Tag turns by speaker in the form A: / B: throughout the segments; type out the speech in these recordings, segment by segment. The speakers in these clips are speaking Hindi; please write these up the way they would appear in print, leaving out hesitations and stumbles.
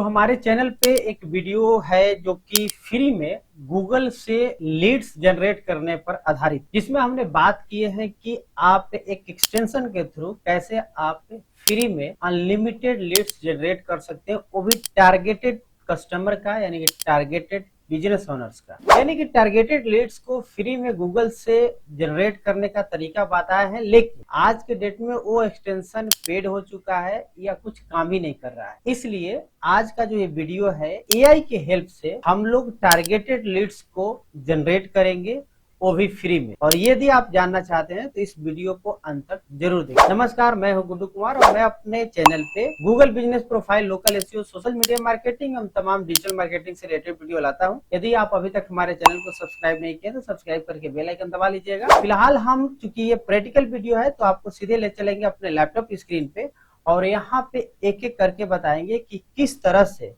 A: तो हमारे चैनल पे एक वीडियो है जो कि फ्री में गूगल से लीड्स जनरेट करने पर आधारित, जिसमें हमने बात की है कि आप एक एक्सटेंशन के थ्रू कैसे आप फ्री में अनलिमिटेड लीड्स जनरेट कर सकते हैं, वो भी टारगेटेड कस्टमर का, यानी कि टारगेटेड बिजनेस ओनर्स का। यानी कि टारगेटेड लीड्स को फ्री में गूगल से जनरेट करने का तरीका बताया है, लेकिन आज के डेट में वो एक्सटेंशन पेड हो चुका है या कुछ काम ही नहीं कर रहा है। इसलिए आज का जो ये वीडियो है, एआई के हेल्प से हम लोग टारगेटेड लीड्स को जनरेट करेंगे, वो भी फ्री में। और यदि आप जानना चाहते हैं तो इस वीडियो को अंत तक जरूर देखें। नमस्कार, मैं हूं गुड्डू कुमार और मैं अपने चैनल पे Google business profile, local SEO, social media marketing एवं तमाम डिजिटल मार्केटिंग से रिलेटेड वीडियो लाता हूं। यदि आप अभी तक हमारे चैनल को सब्सक्राइब नहीं किए तो सब्सक्राइब करके बेल आइकन दबा लीजिएगा। फिलहाल हम, चूंकि ये प्रैक्टिकल वीडियो है, तो आपको सीधे ले चलेंगे अपने लैपटॉप स्क्रीन पे और यहाँ पे एक एक करके बताएंगे कि किस तरह से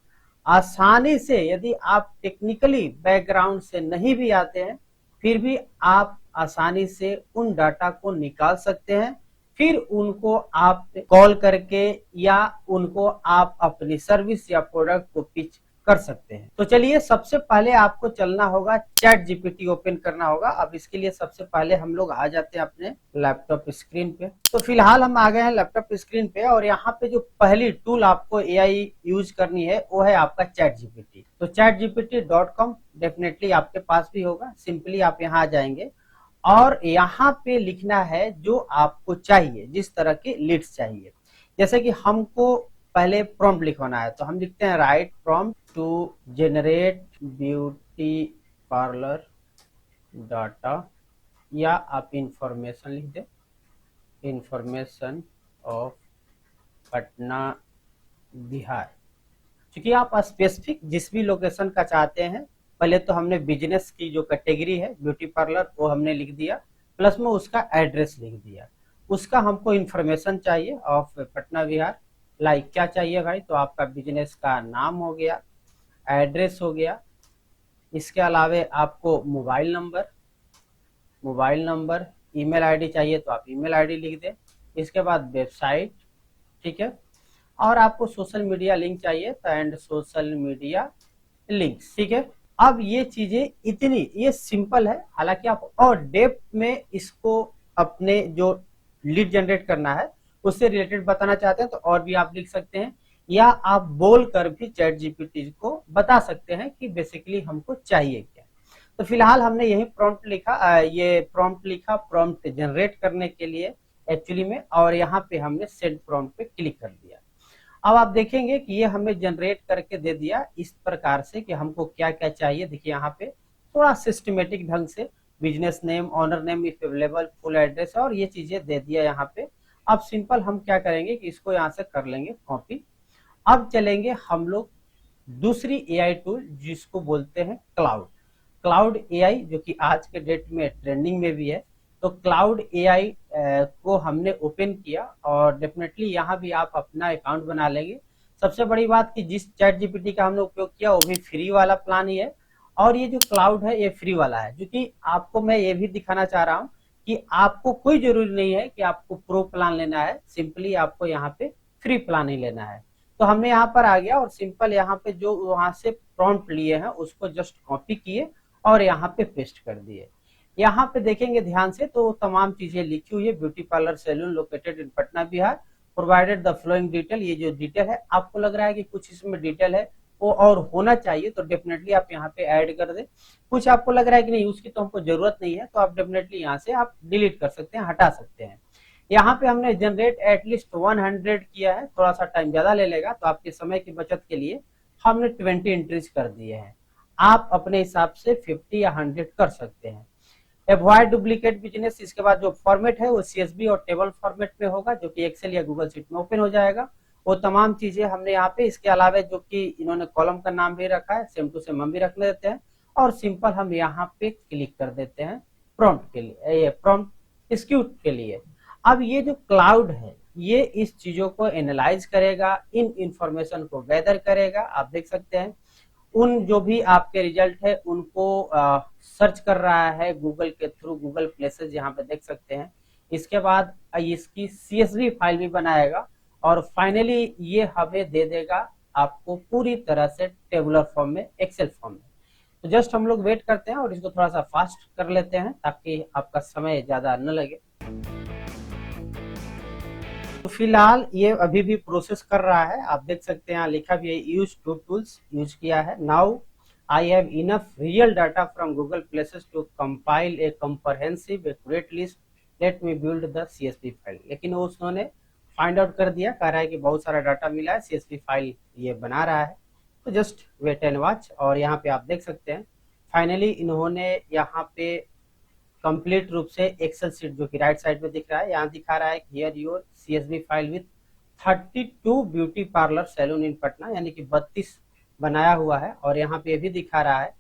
A: आसानी से, यदि आप टेक्निकली बैकग्राउंड से नहीं भी आते हैं फिर भी आप आसानी से उन डाटा को निकाल सकते हैं, फिर उनको आप कॉल करके या उनको आप अपनी सर्विस या प्रोडक्ट को पिच कर सकते हैं। तो चलिए, सबसे पहले आपको चलना होगा, चैट जीपीटी ओपन करना होगा। अब इसके लिए सबसे पहले हम लोग आ जाते हैं अपने लैपटॉप स्क्रीन पे। तो फिलहाल हम आ गए हैं लैपटॉप स्क्रीन पे और यहाँ पे जो पहली टूल आपको एआई यूज करनी है वो है आपका चैट जीपीटी। तो chatgpt.com डेफिनेटली आपके पास भी होगा। सिंपली आप यहाँ आ जाएंगे और यहाँ पे लिखना है जो आपको चाहिए, जिस तरह के लीड्स चाहिए। जैसे कि हमको पहले प्रॉम्प्ट लिखवाना है, तो हम लिखते हैं write prompt to generate beauty parlour data, या आप इंफॉर्मेशन लिख दें, इंफॉर्मेशन ऑफ पटना बिहार। क्योंकि आप स्पेसिफिक जिस भी लोकेशन का चाहते हैं, पहले तो हमने बिजनेस की जो कैटेगरी है ब्यूटी पार्लर वो हमने लिख दिया, प्लस में उसका एड्रेस लिख दिया। उसका हमको इंफॉर्मेशन चाहिए ऑफ पटना बिहार। लाइक क्या चाहिए भाई, तो आपका बिजनेस का नाम हो गया, एड्रेस हो गया, इसके अलावे आपको मोबाइल नंबर, ईमेल आईडी चाहिए तो आप ईमेल आईडी लिख दें। इसके बाद वेबसाइट, ठीक है, और आपको सोशल मीडिया लिंक चाहिए तो एंड सोशल मीडिया लिंक, ठीक है। अब ये चीजें इतनी, ये सिंपल है। हालांकि आप और डेप्थ में इसको अपने जो लीड जनरेट करना है उससे रिलेटेड बताना चाहते हैं तो और भी आप लिख सकते हैं, या आप बोल कर भी चैट जीपीटी को बता सकते हैं कि बेसिकली हमको चाहिए क्या। तो फिलहाल हमने यही प्रॉम्प्ट लिखा प्रॉम्प्ट जनरेट करने के लिए एक्चुअली में, और यहाँ पे हमने सेंड प्रॉम्प्ट पे क्लिक कर दिया। अब आप देखेंगे कि ये हमें जनरेट करके दे दिया इस प्रकार से कि हमको क्या क्या चाहिए। देखिए यहाँ पे थोड़ा सिस्टमेटिक ढंग से business name, owner name if available, full address और ये चीजें दे दिया यहाँ पे। अब सिंपल हम क्या करेंगे कि इसको यहाँ से कर लेंगे कॉपी। अब चलेंगे हम लोग दूसरी एआई टूल जिसको बोलते हैं क्लाउड एआई, जो कि आज के डेट में ट्रेंडिंग में भी है। तो क्लाउड एआई को हमने ओपन किया और डेफिनेटली यहाँ भी आप अपना अकाउंट बना लेंगे। सबसे बड़ी बात कि जिस चैट जीपीटी का हमने उपयोग किया वो भी फ्री वाला प्लान ही है, और ये जो क्लाउड है ये फ्री वाला है। क्योंकि आपको मैं ये भी दिखाना चाह रहा हूँ कि आपको कोई जरूरी नहीं है कि आपको प्रो प्लान लेना है, सिंपली आपको यहाँ पे फ्री प्लान ही लेना है। तो हमने यहाँ पर आ गया और सिंपल यहाँ पे जो वहां से प्रॉम्प्ट लिए हैं उसको जस्ट कॉपी किए और यहाँ पे पेस्ट कर दिए। यहाँ पे देखेंगे ध्यान से तो तमाम चीजें लिखी हुई है, beauty parlour salon located in Patna Bihar, provided the following detail. ये जो डिटेल है, आपको लग रहा है कि कुछ इसमें डिटेल है वो और होना चाहिए तो डेफिनेटली आप यहाँ पे ऐड कर दें। कुछ आपको लग रहा है कि नहीं उसकी तो हमको जरूरत नहीं है तो आप डेफिनेटली यहाँ से आप डिलीट कर सकते हैं, हटा सकते हैं। यहाँ पे हमने जनरेट एटलीस्ट 100 किया है, थोड़ा सा टाइम ज्यादा ले लेगा, तो आपके समय की बचत के लिए हमने 20 एंट्रीज कर दिए हैं। आप अपने हिसाब से 50 या 100 कर सकते हैं। अवॉइड डुप्लीकेट बिजनेस, इसके बाद जो फॉर्मेट है वो सीएसवी और टेबल फॉर्मेट में होगा, जो कि एक्सेल या गूगल शीट में ओपन हो जाएगा। वो तमाम चीजें हमने यहाँ पे, इसके अलावा जो कि इन्होंने कॉलम का नाम भी रखा है, सेम टू सेम हम भी रख लेते हैं और सिंपल हम यहाँ पे क्लिक कर देते हैं प्रॉम्प्ट के लिए, प्रॉम्प्ट एक्जीक्यूट के लिए। अब ये जो क्लाउड है ये इस चीजों को एनालाइज करेगा, इन इंफॉर्मेशन को गैदर करेगा। आप देख सकते हैं उन जो भी आपके रिजल्ट है उनको सर्च कर रहा है गूगल के थ्रू, गूगल प्लेसेस यहाँ पे देख सकते हैं। इसके बाद इसकी CSV फाइल भी बनाएगा और फाइनली ये हमें दे देगा आपको पूरी तरह से टेबुलर फॉर्म में, एक्सेल फॉर्म में। तो जस्ट हम लोग वेट करते हैं और इसको थोड़ा सा फास्ट कर लेते हैं ताकि आपका समय ज़्यादा न लगे। तो फिलहाल ये अभी भी प्रोसेस कर रहा है, आप देख सकते हैं यहाँ लिखा भी है यूज टू टूल्स यूज किया है। Now I have enough real data from Google Places to compile a comprehensive accurate list, let me build the CSV file. लेकिन वो उसने फाइंड आउट कर दिया, कह रहा है कि बहुत सारा डाटा मिला है, CSV फाइल ये बना रहा है। तो जस्ट वेट एंड वॉच। और यहाँ पे आप देख सकते हैं फाइनली इन्होंने यहाँ पे कंप्लीट रूप से एक्सेल सीट जो कि राइट साइड में दिख रहा है, यहाँ दिखा रहा है here your CSV file with 32 beauty parlour salon in Patna, यानी कि 32 बनाया हुआ है। और यहाँ पे भी दिखा रहा है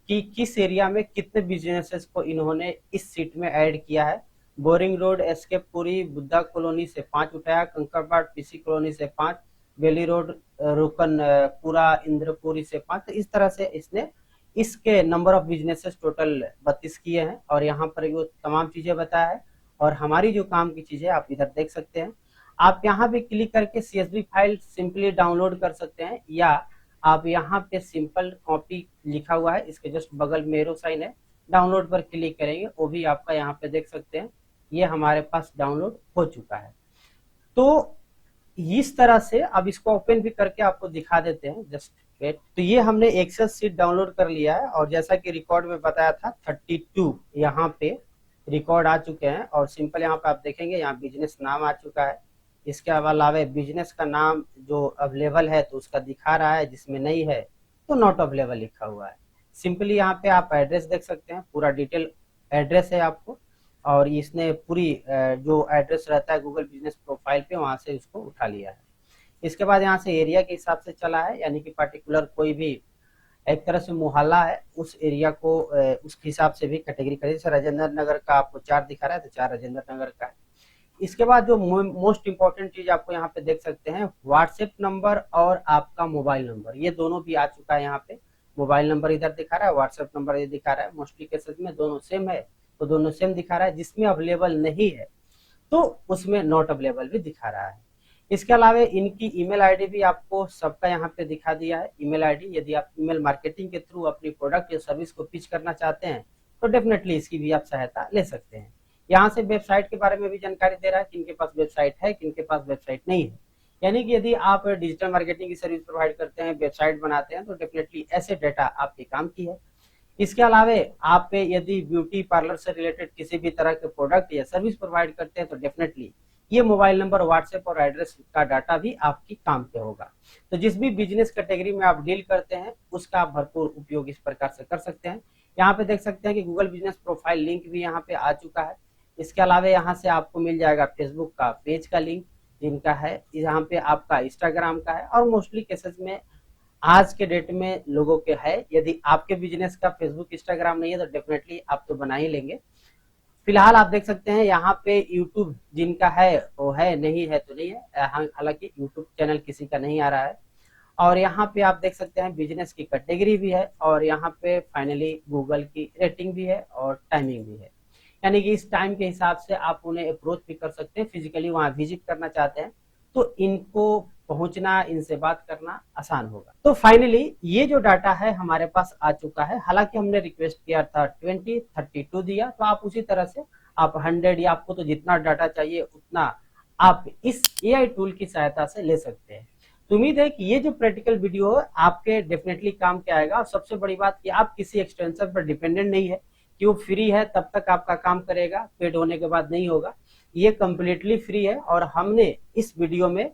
A: कि किस एरिया में कितने बिजनेसेस को इन्होंने इस सीट में ऐड किया है। Boring road, escape Puri, Buddha colony से 5 उठाया, कंकड़बाट PC कॉलोनी से 5, बेली रोड, रुकन पूरा, इंद्रपुरी से 5। तो इस तरह से इसने इसके नंबर ऑफ बिजनेसेस टोटल 32 किए हैं और यहाँ पर वो तमाम चीजें बताया है। और हमारी जो काम की चीजें आप इधर देख सकते हैं, आप यहाँ पे क्लिक करके CSV फाइल सिंपली डाउनलोड कर सकते हैं, या आप यहाँ पे सिंपल कॉपी लिखा हुआ है, इसके जस्ट बगल में एरो साइन है, डाउनलोड पर क्लिक करेंगे, वो भी आपका यहाँ पे देख सकते हैं ये हमारे पास डाउनलोड हो चुका है। तो इस तरह से अब इसको ओपन भी करके आपको दिखा देते हैं, जस्ट वेट। तो ये हमने एक्सेल सीट डाउनलोड कर लिया है और जैसा कि रिकॉर्ड में बताया था 32 यहाँ पे रिकॉर्ड आ चुके हैं। और सिंपल यहाँ पे आप देखेंगे यहाँ बिजनेस नाम आ चुका है, इसके अलावा बिजनेस का नाम जो अवेलेबल है तो उसका दिखा रहा है, जिसमें नहीं है तो नॉट अवेलेबल लिखा हुआ है। सिंपली यहाँ पे आप एड्रेस देख सकते हैं, पूरा डिटेल एड्रेस है आपको, और इसने पूरी जो एड्रेस रहता है गूगल बिजनेस प्रोफाइल पे वहां से उसको उठा लिया है। इसके बाद यहाँ से एरिया के हिसाब से चला है, यानी कि पर्टिकुलर कोई भी एक तरह से मोहल्ला है उस एरिया को उसके हिसाब से भी कैटेगरी करे। जैसे राजेंद्र नगर का आपको 4 दिखा रहा है तो 4 राजेंद्र नगर का है। इसके बाद जो मोस्ट इंपॉर्टेंट चीज आपको यहाँ पे देख सकते हैं, व्हाट्सएप नंबर और आपका मोबाइल नंबर, ये दोनों भी आ चुका है। यहाँ पे मोबाइल नंबर इधर दिखा रहा है, व्हाट्सएप नंबर ये दिखा रहा है। मोस्टली केसेस में दोनों सेम है तो दोनों सेम दिखा रहा है, जिसमें अवेलेबल नहीं है तो उसमें नॉट अवेलेबल भी दिखा रहा है। इसके अलावा इनकी ईमेल आईडी भी आपको सबका यहाँ पे दिखा दिया है। ईमेल आईडी, यदि आप ईमेल मार्केटिंग के थ्रू अपनी प्रोडक्ट या सर्विस को पिच करना चाहते हैं तो डेफिनेटली इसकी भी आप सहायता ले सकते हैं। यहाँ से वेबसाइट के बारे में भी जानकारी दे रहा है, किनके पास वेबसाइट है, किनके पास वेबसाइट नहीं है। यानी कि यदि आप डिजिटल मार्केटिंग की सर्विस प्रोवाइड करते हैं, वेबसाइट बनाते हैं, तो डेफिनेटली ऐसे डेटा आपके काम की है। इसके अलावा आप यदि ब्यूटी पार्लर से रिलेटेड किसी भी तरह के प्रोडक्ट या सर्विस प्रोवाइड करते हैं तो डेफिनेटली ये मोबाइल नंबर, व्हाट्सएप और एड्रेस का डाटा भी आपकी काम पे होगा। तो जिस भी बिजनेस कैटेगरी में आप डील करते हैं उसका आप भरपूर उपयोग इस प्रकार से कर सकते हैं। यहाँ पे देख सकते हैं कि गूगल बिजनेस प्रोफाइल लिंक भी यहाँ पे आ चुका है। इसके अलावा यहाँ से आपको मिल जाएगा फेसबुक का पेज का लिंक जिनका है, यहाँ पे आपका इंस्टाग्राम का है, और मोस्टली केसेस में आज के डेट में लोगों के है। यदि आपके बिजनेस का फेसबुक इंस्टाग्राम नहीं है तो डेफिनेटली आप तो बना ही लेंगे। फिलहाल आप देख सकते हैं यहाँ पे यूट्यूब जिनका है वो है, नहीं है तो नहीं है, हालांकि यूट्यूब चैनल किसी का नहीं आ रहा है। और यहाँ पे आप देख सकते हैं बिजनेस की कैटेगरी भी है, और यहाँ पे फाइनली गूगल की रेटिंग भी है और टाइमिंग भी है। यानी कि इस टाइम के हिसाब से आप उन्हें अप्रोच भी कर सकते हैं, फिजिकली वहां विजिट करना चाहते हैं तो इनको पहुंचना, इनसे बात करना आसान होगा। तो फाइनली ये जो डाटा है हमारे पास आ चुका है। हालांकि हमने रिक्वेस्ट किया था 20, 32 दिया, तो आप उसी तरह से आप 100 या आपको तो जितना डाटा चाहिए उतना आप इस AI टूल की सहायता से ले सकते हैं। तो उम्मीद है कि ये जो प्रैक्टिकल वीडियो है आपके डेफिनेटली काम के आएगा। और सबसे बड़ी बात कि आप किसी एक्सटेंशन पर डिपेंडेंट नहीं है कि वो फ्री है तब तक आपका काम करेगा, पेड होने के बाद नहीं होगा। ये कम्प्लीटली फ्री है और हमने इस वीडियो में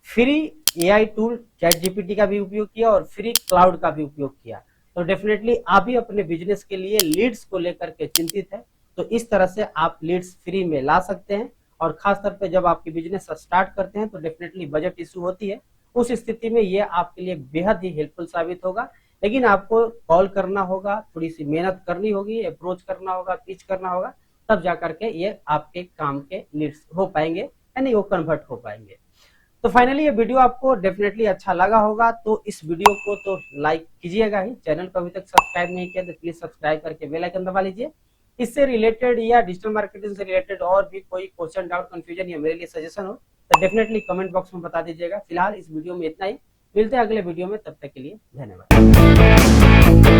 A: फ्री AI टूल ChatGPT का भी उपयोग किया और फ्री क्लाउड का भी उपयोग किया। तो डेफिनेटली आप भी अपने बिजनेस के लिए लीड्स को लेकर के चिंतित है तो इस तरह से आप लीड्स फ्री में ला सकते हैं। और खासतौर पे जब आपकी बिजनेस स्टार्ट करते हैं तो डेफिनेटली बजट इशू होती है, उस स्थिति में ये आपके लिए बेहद ही हेल्पफुल साबित होगा। लेकिन आपको कॉल करना होगा, थोड़ी सी मेहनत करनी होगी, अप्रोच करना होगा, पिच करना होगा, तब जाकर के ये आपके काम के लीड्स हो पाएंगे, यानी वो कन्वर्ट हो पाएंगे। तो फाइनली ये वीडियो आपको डेफिनेटली अच्छा लगा होगा तो इस वीडियो को तो लाइक कीजिएगा ही। चैनल को अभी तक सब्सक्राइब नहीं किया तो प्लीज सब्सक्राइब करके बेल आइकन दबा लीजिए। इससे रिलेटेड या डिजिटल मार्केटिंग से रिलेटेड और भी कोई क्वेश्चन, डाउट, कंफ्यूजन या मेरे लिए सजेशन हो तो डेफिनेटली कमेंट बॉक्स में बता दीजिएगा। फिलहाल इस वीडियो में इतना ही। मिलते हैं अगले वीडियो में, तब तक के लिए धन्यवाद।